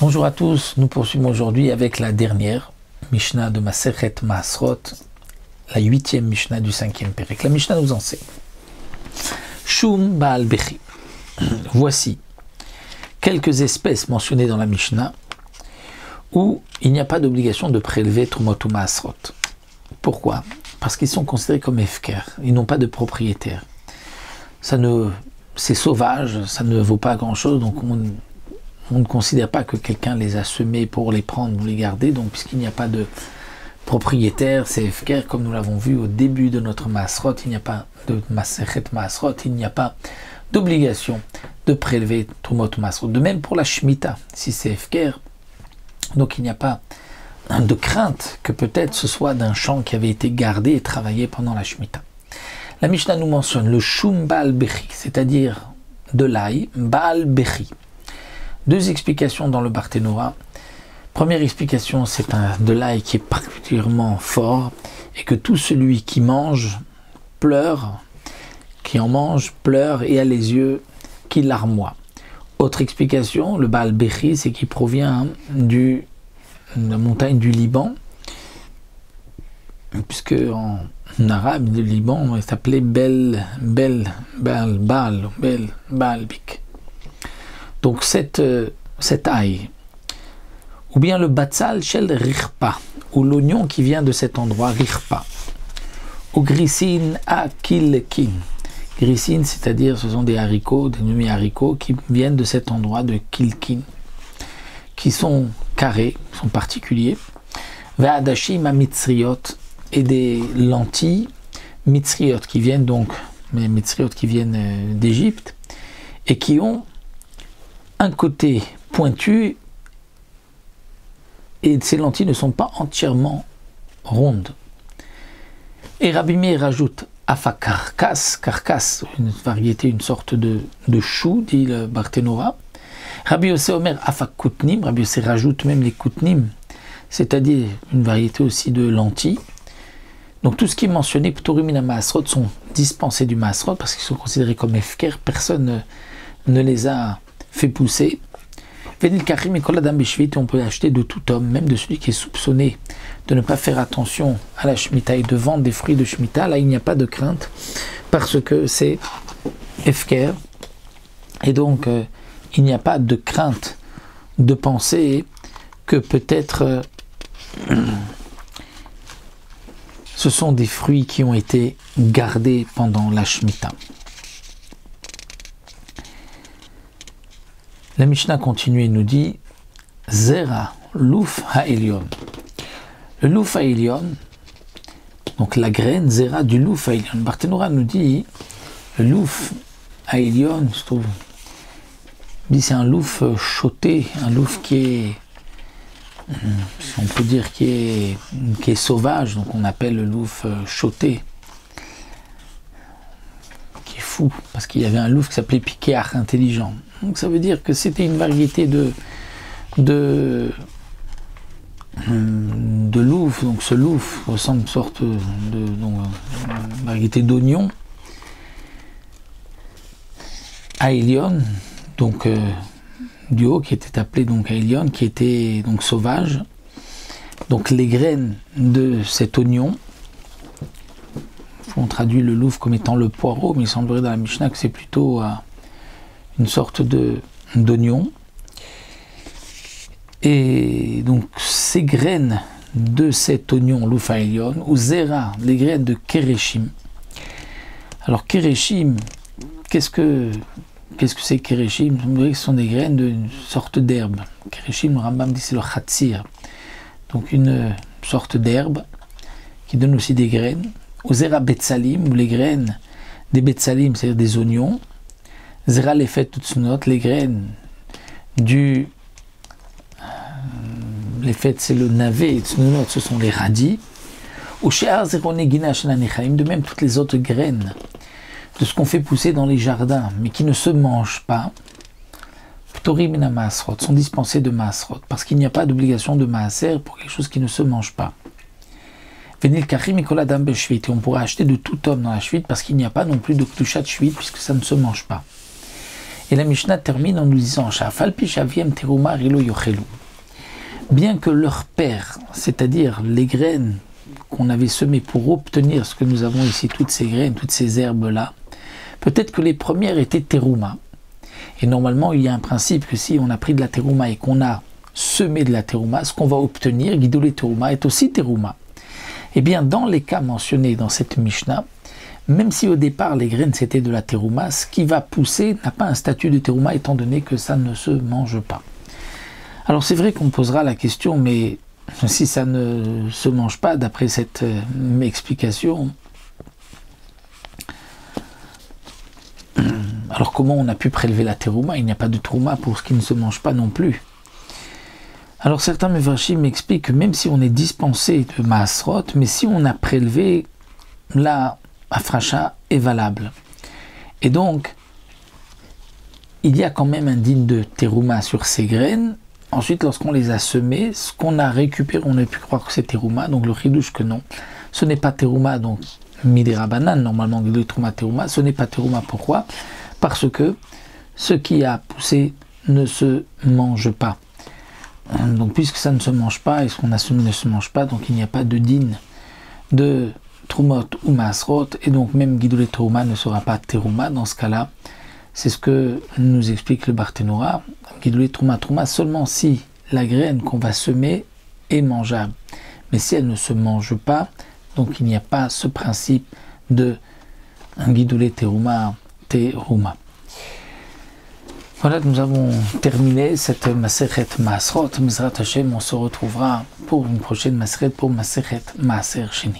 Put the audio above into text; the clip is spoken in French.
Bonjour à tous, nous poursuivons aujourd'hui avec la dernière Mishnah de Masechet Maasrot, la 8e Mishnah du 5e Pérek. La Mishnah nous enseigne Shum Baal Bechi. Voici quelques espèces mentionnées dans la Mishnah où il n'y a pas d'obligation de prélever Trumot ou Maasrot. Pourquoi? Parce qu'ils sont considérés comme Hefker, ils n'ont pas de propriétaire. C'est sauvage, ça ne vaut pas grand-chose, donc on ne considère pas que quelqu'un les a semés pour les prendre ou les garder, donc puisqu'il n'y a pas de propriétaire, c'est Hefker, comme nous l'avons vu au début de notre Maasrot, il n'y a pas de Masechet Maasrot, il n'y a pas d'obligation de prélever Trumot ou Maasrot. De même pour la Shemitah, si c'est Hefker, donc il n'y a pas de crainte que peut-être ce soit d'un champ qui avait été gardé et travaillé pendant la Shemitah. La Mishnah nous mentionne le Shum Baal Bechi, c'est-à-dire de l'ail, Baal Bechi. Deux explications dans le Barthénora. Première explication, c'est de l'ail qui est particulièrement fort et que tout celui qui mange pleure, qui en mange pleure et a les yeux qui larmoient. Autre explication, le Baal Bechi, c'est qu'il provient de la montagne du Liban, puisque en arabe, le Liban s'appelait Baalbik. Donc cette ail, ou bien le batzal shel Richpa, ou l'oignon qui vient de cet endroit, Richpa, ou grisin akilkin. Grisin, c'est-à-dire ce sont des haricots, des demi-haricots qui viennent de cet endroit de Kilkin, qui sont carrés, sont particuliers. Ve'adashim mitzriot, et des lentilles mitzriot qui viennent donc, mais mitzriot qui viennent d'Égypte, et qui ont un côté pointu, et ces lentilles ne sont pas entièrement rondes. Et Rabbi Meir rajoute afakarkas, karkas, une variété, une sorte de chou, dit le Barthénora. Rabbi Yossé Omer afakutnim, Rabbi Yossé rajoute même les kutnim, c'est-à-dire une variété aussi de lentilles. Donc tout ce qui est mentionné, Ptorim min Maasrot, sont dispensés du Maasrot parce qu'ils sont considérés comme Hefker, personne ne les a fait pousser. Venil Karim et Koladam Beshvit, on peut acheter de tout homme, même de celui qui est soupçonné de ne pas faire attention à la Shemitah et de vendre des fruits de Shemitah. Là, il n'y a pas de crainte parce que c'est Hefker. Et donc, il n'y a pas de crainte de penser que peut-être ce sont des fruits qui ont été gardés pendant la Shemitah. La Mishnah continue et nous dit Zera Louf Ha'elion. Le Louf Ha'elion, donc la graine Zera du Louf Ha'elion. Barthénora nous dit le Louf Ha'elion, je trouve, c'est un louf choté, un louf qui est, on peut dire, qui est sauvage, donc on appelle le louf choté, qui est fou, parce qu'il y avait un louf qui s'appelait Piquéach, intelligent. Donc ça veut dire que c'était une variété de louf, donc ce louf ressemble à une sorte une variété d'oignon. Aelion, donc du haut, qui était appelé donc Aelion, qui était donc sauvage. Donc les graines de cet oignon, on traduit le louf comme étant le poireau, mais il semblerait dans la Mishnah que c'est plutôt une sorte d'oignon. Et donc ces graines de cet oignon Louf Ha'elion, ou Zera, les graines de Kereshim. Alors Kereshim, qu'est-ce que c'est Kereshim? On dirait que ce sont des graines d'une sorte d'herbe. Kereshim, le Rambam dit c'est le Khatsir, donc une sorte d'herbe qui donne aussi des graines. Ou Zera Betsalim, ou les graines des Betsalim, c'est-à-dire des oignons. Zera Lefet Tutsunot, les graines du Lefet, c'est le navet, et Tutsunot, ce sont les radis. Ou She'ar Zeronegina Shananechaim, de même toutes les autres graines de ce qu'on fait pousser dans les jardins, mais qui ne se mangent pas, Ptorim min Maasrot, sont dispensés de Maasrot, parce qu'il n'y a pas d'obligation de Maaser pour quelque chose qui ne se mange pas. Venil Kachim et Koladam Beshvit, et on pourra acheter de tout homme dans la Shvit, parce qu'il n'y a pas non plus de Kdushat Shvit, puisque ça ne se mange pas. Et la Mishnah termine en nous disant bien que leur père, c'est-à-dire les graines qu'on avait semées pour obtenir ce que nous avons ici, toutes ces graines, toutes ces herbes-là, peut-être que les premières étaient terouma. Et normalement, il y a un principe que si on a pris de la terouma et qu'on a semé de la terouma, ce qu'on va obtenir, guidolé terouma, est aussi terouma. Eh bien, dans les cas mentionnés dans cette Mishnah, même si au départ les graines c'était de la terouma, ce qui va pousser n'a pas un statut de terouma étant donné que ça ne se mange pas. Alors c'est vrai qu'on posera la question, mais si ça ne se mange pas, d'après cette explication, alors comment on a pu prélever la terouma? Il n'y a pas de terouma pour ce qui ne se mange pas non plus. Alors certains Mefarshim m'expliquent que même si on est dispensé de Maasrot, mais si on a prélevé, la Afracha est valable. Et donc, il y a quand même un digne de terouma sur ces graines. Ensuite, lorsqu'on les a semées, ce qu'on a récupéré, on a pu croire que c'est terouma, donc le chidouche que non. Ce n'est pas terouma, donc midera banane, normalement, le terouma, ce n'est pas terouma. Pourquoi? Parce que ce qui a poussé ne se mange pas. Donc puisque ça ne se mange pas, et ce qu'on a semé ne se mange pas, donc il n'y a pas de din de trumot ou masrot, et donc même guidolé terouma ne sera pas terouma. Dans ce cas-là, c'est ce que nous explique le Barthénora, guidolé trouma seulement si la graine qu'on va semer est mangeable. Mais si elle ne se mange pas, donc il n'y a pas ce principe de guidolé terouma. Voilà, nous avons terminé cette Masechet Maasrot. Mizrat Hashem, on se retrouvera pour une prochaine Masechet, pour Masechet Maaser Sheni.